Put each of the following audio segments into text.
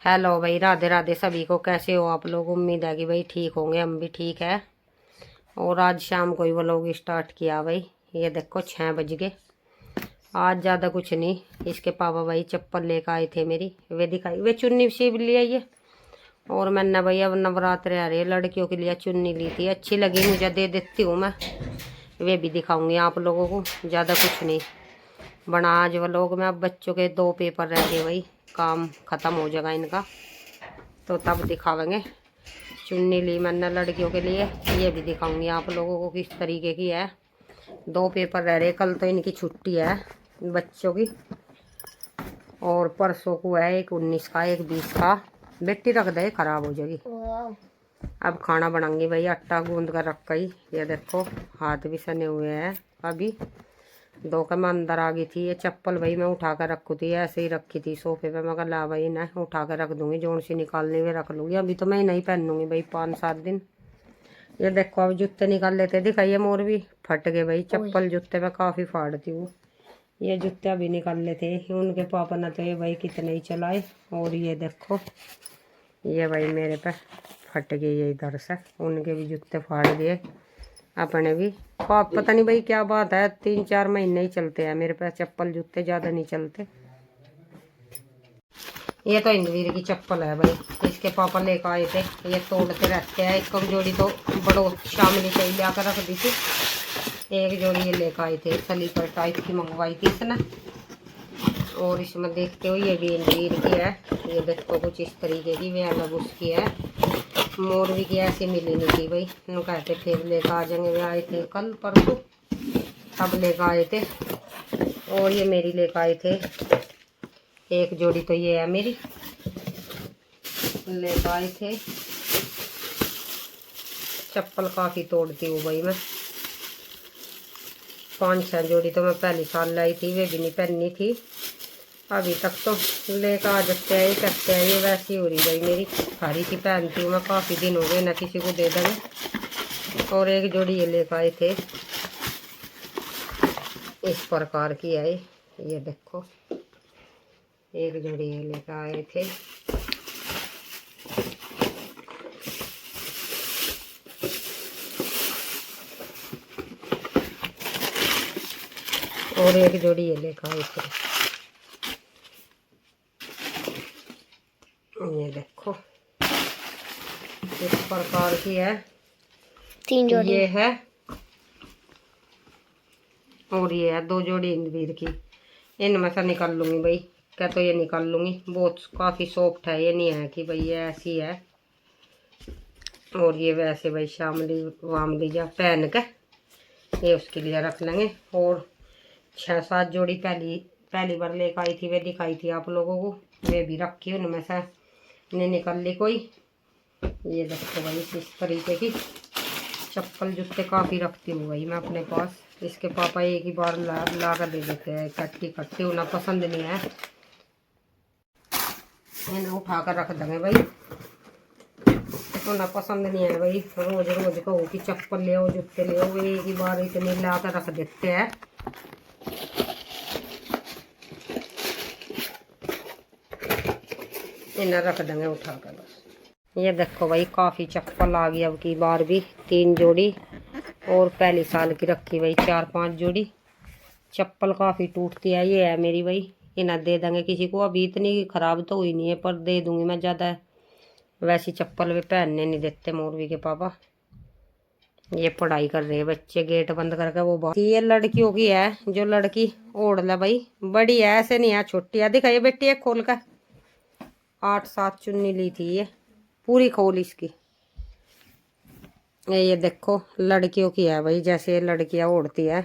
Hello भाई, राधे राधे सभी को। कैसे हो आप लोग? उम्मीद है कि भाई ठीक होंगे, हम भी ठीक है। और आज शाम को ही व्लॉग स्टार्ट किया भाई। ये देखो 6 बज गए। आज ज़्यादा कुछ नहीं, इसके पापा भाई चप्पल लेकर आए थे मेरी, वे दिखाई, वे चुन्नी सी भी ले आई है। और मैंने भाई अब नवरात्र आ रहे लड़कियों के लिए चुन्नी ली थी, अच्छी लगी मुझे, दे देती हूँ मैं। वे भी दिखाऊंगी आप लोगों को। ज़्यादा कुछ नहीं बना आज व्लॉग में। अब बच्चों के 2 पेपर रह गए भाई, काम ख़त्म हो जाएगा इनका, तो तब दिखावेंगे। चुन्नी ली मैंने लड़कियों के लिए, ये भी दिखाऊंगी आप लोगों को किस तरीके की है। 2 पेपर रह रहे, कल तो इनकी छुट्टी है बच्चों की। और परसों को है एक 19 का, एक 20 का। बेटी रख दे, खराब हो जाएगी। अब खाना बनाऊंगी भाई, आटा गूंद कर रख गई। ये देखो हाथ भी सने हुए हैं अभी। 2 का मैं अंदर आ गई थी। ये चप्पल भाई मैं उठा कर रखी थी, ऐसे ही रखी थी सोफे पे। मैं कहा ला भाई ना उठा कर रख दूंगी, जोन सी निकालने में रख लूँगी। अभी तो मैं नहीं पहनूंगी भाई 5-7 दिन। ये देखो अब जूते निकाल लेते, दिखाइए मोर भी फट गए भाई। चप्पल जूते में काफ़ी फाड़ती हूँ। ये जूते अभी निकाल लेते, उनके पापा ने तो ये भाई कितने ही चलाए। और ये देखो ये भाई मेरे पे फट गए, ये इधर से उनके भी जूते फाड़ दिए, अपने भी। पता नहीं भाई क्या बात है, 3-4 महीने ही चलते हैं मेरे पास चप्पल जूते, ज़्यादा नहीं चलते। ये तो इंद्रवीर की चप्पल है भाई, इसके पापा लेकर आए थे। ये तोड़ते रहते हैं, एक जोड़ी तो बड़ो शामिली से ले आकर रख दी थी। एक जोड़ी ये लेकर आए थे, स्लीपर टाइप की मंगवाई थी इसने। और इसमें देखते हो ये भी इंद्रवीर की है। ये देखो कुछ इस तरीके की, वे अलग उसकी है। मोरवी की ऐसी मिली नहीं थी भाई, उन्होंने कहते फिर लेकर आ जाएंगे। वे आए थे कल परसों, अब लेकर आए थे। और ये मेरी लेकर आए थे एक जोड़ी, तो ये है मेरी, लेकर आए थे। चप्पल काफ़ी तोड़ती हूँ भाई मैं। 5-6 जोड़ी तो मैं पहली साल लाई थी, वे भी नहीं पहननी थी। अभी तक तो लेकर आ सकते हैं ही सकते हैं। ये वैसी हो रही भाई मेरी, सारी सी पहनती हूँ मैं, काफ़ी दिन हो गए ना किसी को दे देंगे। और एक जोड़ी ये लेकर आए थे, इस प्रकार की है ये देखो। एक जोड़ी ये लेकर आए थे। और एक जोड़ी ये लेकर आए थे, ये देखो इस प्रकार की है। 3 जोड़ी ये है, और ये है 2 जोड़ी इंद्रवीर की। इनमें से निकाल लूँगी भाई, क्या तो ये निकाल लूँगी। बहुत काफ़ी सॉफ्ट है, ये नहीं है कि भाई ये ऐसी है। और ये वैसे भाई शामली वामली जा पहन के ये उसके लिए रख लेंगे। और 6-7 जोड़ी पहली बार लेकर आई थी, वे दिखाई थी आप लोगों को, वे भी रखी, उनमें से नहीं निकल ली कोई। ये देखो भाई इस तरीके की चप्पल जूते काफ़ी रखती हूँ भाई मैं अपने पास। इसके पापा एक ही बार ला कर दे देते हैं, इकट्ठी इकट्ठी, उन्हें पसंद नहीं है। इन्हें उठा कर रख देंगे भाई, उन्हें पसंद नहीं है भाई। रोज रोज कहो कि चप्पल ले आओ जूते ले आओ, एक ही बार इतने ला कर रख देते हैं। इन्हें रख देंगे उठा कर बस। ये देखो भाई काफ़ी चप्पल आ गई अब की बार भी, 3 जोड़ी। और पहली साल की रखी भाई 4-5 जोड़ी। चप्पल काफ़ी टूटती है, ये है मेरी भाई। इन्हें दे देंगे किसी को, अभी इतनी ख़राब तो हुई नहीं है, पर दे दूंगी मैं। ज़्यादा वैसी चप्पल वे पहनने नहीं देते मोरवी के पापा। ये पढ़ाई कर रहे हैं बच्चे, गेट बंद करके वो बात। ये लड़कियों की है, जो लड़की ओढ़ ले भाई, बड़ी है ऐसे नहीं है, छोटी है। दिखाइए बेटी एक खोल कर। 8-7 चुन्नी ली थी ये, पूरी खोल इसकी। ये देखो लड़कियों की है भाई, जैसे लड़कियां ओढ़ती है।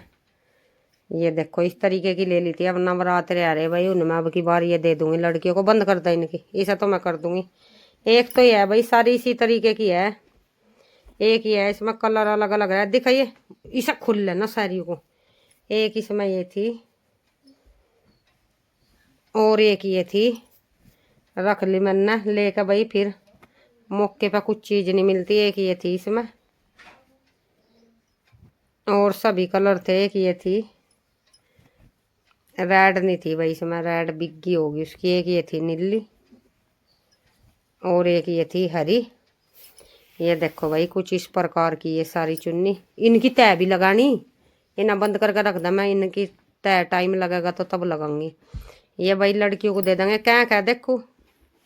ये देखो इस तरीके की ले ली थी। अब नवरात्रे आ रहे भाई, उनमें अब की बार ये दे दूंगी लड़कियों को। बंद कर दे इनकी, इसे तो मैं कर दूंगी। एक तो ये है भाई, सारी इसी तरीके की है। एक ही है, इसमें कलर अलग अलग है, दिखाइए। इसे खुल लेना सारी को। एक इसमें ये थी, और एक ये थी, रख ली मैंने लेकर भाई। फिर मौके पर कुछ चीज़ नहीं मिलती, एक ये थी इसमें। और सभी कलर थे, एक ये थी। रेड नहीं थी भाई इसमें, रेड बिग्गी होगी उसकी। एक ये थी नीली। और एक ये थी हरी। ये देखो भाई कुछ इस प्रकार की ये सारी चुन्नी। इनकी तय भी लगानी, इन्हें बंद करके रख दा मैं, इनकी तय टाइम लगेगा तो तब लगाऊंगी। ये भाई लड़कियों को दे देंगे। क्या क्या देखो,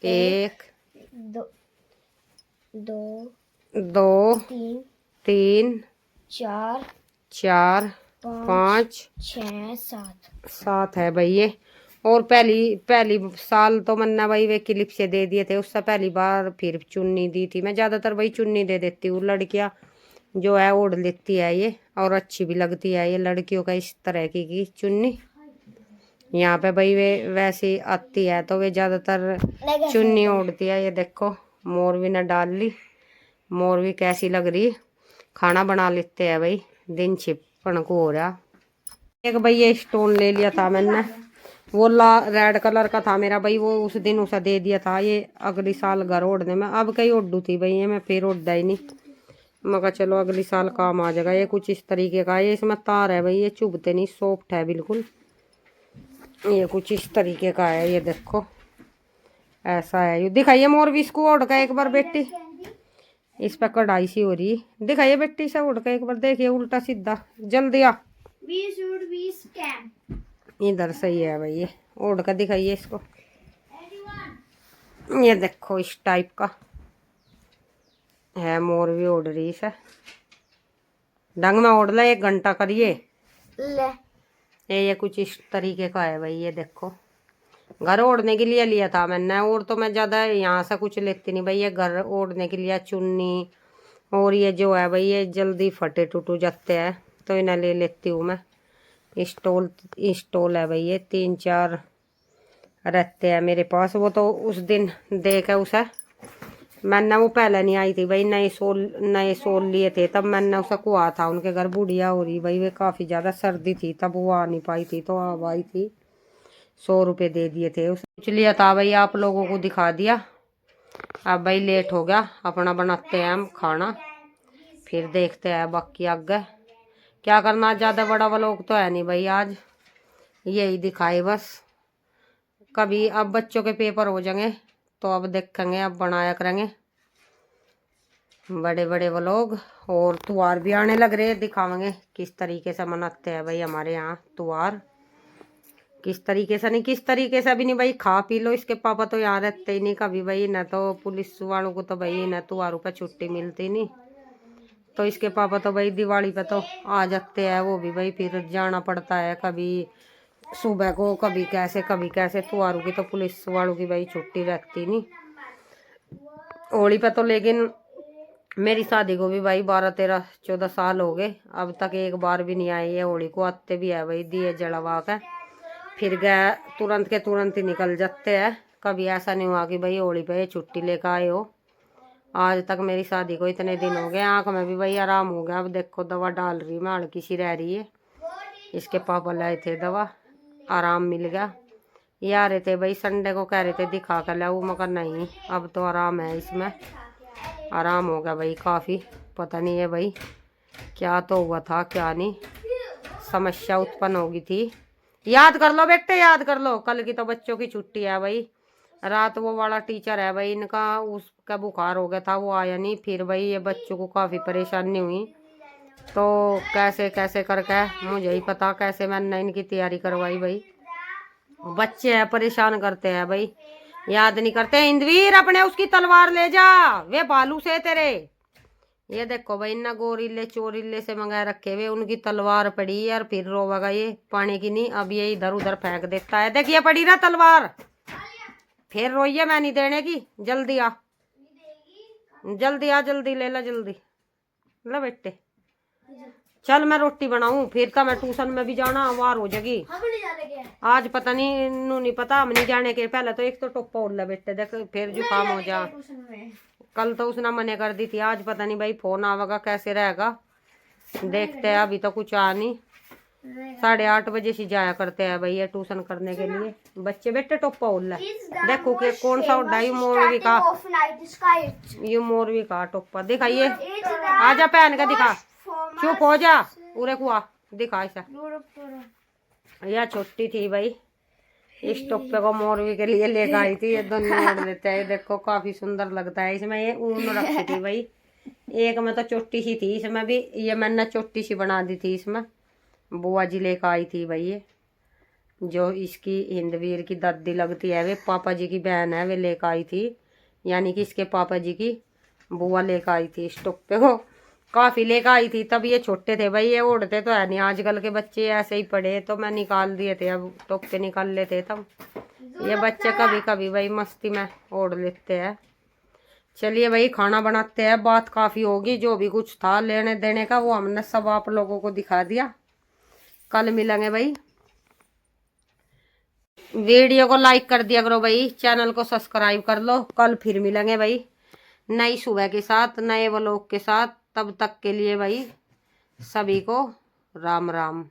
एक दो, दो, दो, तीन, तीन, चार, चार, पाँच, 6, 7। 7 है भाई ये। और पहली पहली साल तो मन्ना भाई वे क्लिप से दे दिए थे, उससे पहली बार फिर चुन्नी दी थी मैं। ज्यादातर भाई चुन्नी दे देती हूँ, लड़कियां जो है ओढ़ लेती है ये, और अच्छी भी लगती है ये लड़कियों का इस तरह की चुन्नी। यहाँ पे भाई वे वैसी आती है तो वे ज्यादातर चुन्नी ओढ़ती है। ये देखो मोर भी ने डाल ली, मोर भी कैसी लग रही। खाना बना लेते हैं भाई, दिन छिपन को हो रहा। एक भाई ये स्टोन ले लिया था मैंने, वो रेड कलर का था मेरा भाई, वो उस दिन उसे दे दिया था। ये अगली साल घर ओढ़ने में, अब कहीं ओढ़ू थी भाई ये मैं, फिर ओढ़ा ही नहीं। मैं कहा चलो अगली साल काम आ जाएगा। ये कुछ इस तरीके का है, ये इसमें तार है भाई, ये चुभते नहीं, सॉफ्ट है बिल्कुल। ये कुछ इस तरीके का है, ये देखो ऐसा है। ये दिखाइए मोर भी इसको ओढ़ का एक बार बेटी, इस पे कढ़ाई सी हो रही। दिखाइए बेटी से ओढ़ का एक बार, देखिए उल्टा सीधा, जल्दी आ। 20 कैम। इधर सही है भाई, ये ओढ़ का दिखाइए इसको। ये देखो इस टाइप का है, मोर भी ओढ़ रही है। ढंग में ओढ़ ला, 1 घंटा करिए। ले ये कुछ इस तरीके का है भाई, ये देखो घर ओढ़ने के लिए लिया था मैंने। और तो मैं ज्यादा यहाँ से कुछ लेती नहीं भाई, ये घर ओढ़ने के लिए चुन्नी। और ये जो है भाई ये जल्दी फटे टूटू जाते हैं तो इन्हें ले लेती हूँ मैं। स्टोल है भाई, ये 3-4 रहते हैं मेरे पास। वो तो उस दिन दे के उसे मैंने, वो पहले नहीं आई थी भाई, नए सोल लिए थे तब मैंने उसे कुआ था उनके घर, बुढ़िया हो रही भाई वे, काफ़ी ज़्यादा सर्दी थी तब वो आ नहीं पाई थी, तो अब आई थी। 100 रुपये दे दिए थे उसे, कुछ लिया था भाई, आप लोगों को दिखा दिया। अब भाई लेट हो गया, अपना बनाते हैं हम खाना, फिर देखते हैं बाकी आगे क्या करना। ज़्यादा बड़ा व्लॉग तो है नहीं भाई आज, यही दिखाए बस। कभी अब बच्चों के पेपर हो जाएंगे तो अब देखेंगे, अब बनाया करेंगे बड़े बड़े व्लॉग। और त्योहार भी आने लग रहे, दिखावेंगे किस तरीके से मनाते हैं भाई हमारे यहाँ त्योहार। किस तरीके से नहीं, किस तरीके से भी नहीं भाई, खा पी लो। इसके पापा तो यहाँ रहते ही नहीं कभी भाई, न तो पुलिस वालों को तो भाई न त्योहारों पे छुट्टी मिलती नहीं, तो इसके पापा तो भाई दिवाली पे तो आ जाते हैं, वो भी भाई फिर जाना पड़ता है कभी सुबह को, कभी कैसे। त्योहारों की तो पुलिस वालों की भाई छुट्टी रहती नहीं। होली पे तो लेकिन मेरी शादी को भी भाई 12-13-14 साल हो गए, अब तक एक बार भी नहीं आई है होली को। आते भी है भाई दिए जलवा के, फिर गए तुरंत के तुरंत ही निकल जाते हैं। कभी ऐसा नहीं हुआ कि भाई होली पे छुट्टी लेकर आए हो। आज तक मेरी शादी को इतने दिन हो गए, आँख में भी भाई आराम हो गया। अब देखो दवा डाल रही मैं, हल्की सी रह रही है। इसके पापा लाए थे दवा, आराम मिल गया। ये आ रहे थे भाई संडे को, कह रहे थे दिखा कर लाओ, मगर नहीं अब तो आराम है, इसमें आराम हो गया भाई काफ़ी। पता नहीं है भाई क्या तो हुआ था क्या नहीं, समस्या उत्पन्न हो गई थी। याद कर लो बेटे, याद कर लो, कल की तो बच्चों की छुट्टी है भाई। रात वो वाला टीचर है भाई इनका, उसका बुखार हो गया था, वो आया नहीं। फिर भाई ये बच्चों को काफ़ी परेशानी हुई, तो कैसे कैसे करके मुझे ही पता कैसे मैंने इनकी तैयारी करवाई भाई। बच्चे हैं परेशान करते हैं भाई, याद नहीं करते। इंद्रवीर अपने उसकी तलवार ले जा, वे बालू से तेरे। ये देखो भाई इन्ना गोरिल्ले चोरिल्ले से मंगा रखे हुए, उनकी तलवार पड़ी है, और फिर रोवेगा ये पानी की नहीं, अब ये इधर उधर फेंक देता है। देखिए पड़ी रहा तलवार, फिर रोइए मैं नहीं देने की। जल्दी आ, जल्दी आ, जल्दी ले ला, जल्दी ला बेटे। चल मैं रोटी बनाऊं, फिर तो मैं ट्यूशन में भी जाना, वार हो जाएगी। आज पता नहीं, इन्नू नहीं पता, हम नहीं जाने के पहले तो एक तो टोपा उड़ बेटे, देख फिर जुकाम हो जा। कल तो उसने मने कर दी थी, आज पता नहीं भाई फोन आवेगा कैसे रहेगा, देखते हैं। अभी तो कुछ आ नहीं, 8:30 बजे से जाया करते हैं भाई ये ट्यूशन करने के लिए बच्चे। बेटे टोपा उड़ देखो के कौन सा उड़ा, यू मोरवी का टोपा दिखाइए। आजा पहन के दिखा, चुप हो जा, पूरे कुआ दिखा ऐसा। यह छोटी थी भाई, इस टोपे को मोरवी के लिए लेकर आई थी। ये दोनों ओढ़ लेते हैं। देखो काफी सुंदर लगता है इसमें। ये ऊन रखी थी भाई, एक में तो छोटी सी थी, इसमें भी ये मैंने छोटी सी बना दी थी। इसमें बुआ जी लेकर आई थी भाई। ये जो इसकी हिंदवीर की दादी लगती है, वे पापा जी की बहन है, वे लेकर आई थी। यानी कि इसके पापा जी की बुआ लेकर आई थी। इस टोपे को काफी लेकर आई थी, तब ये छोटे थे भाई। ये उड़ते तो है नहीं, आजकल के बच्चे ऐसे ही पड़े, तो मैं निकाल दिए थे। अब टोपे निकाल लेते तब ये बच्चे कभी कभी भाई मस्ती में ओढ़ लेते हैं। चलिए भाई खाना बनाते हैं। बात काफी होगी, जो भी कुछ था लेने देने का वो हमने सब आप लोगों को दिखा दिया। कल मिलेंगे भाई। वीडियो को लाइक कर दिया करो भाई, चैनल को सब्सक्राइब कर लो। कल फिर मिलेंगे भाई नई सुबह के साथ, नए व्लॉग के साथ। तब तक के लिए भाई सभी को राम राम।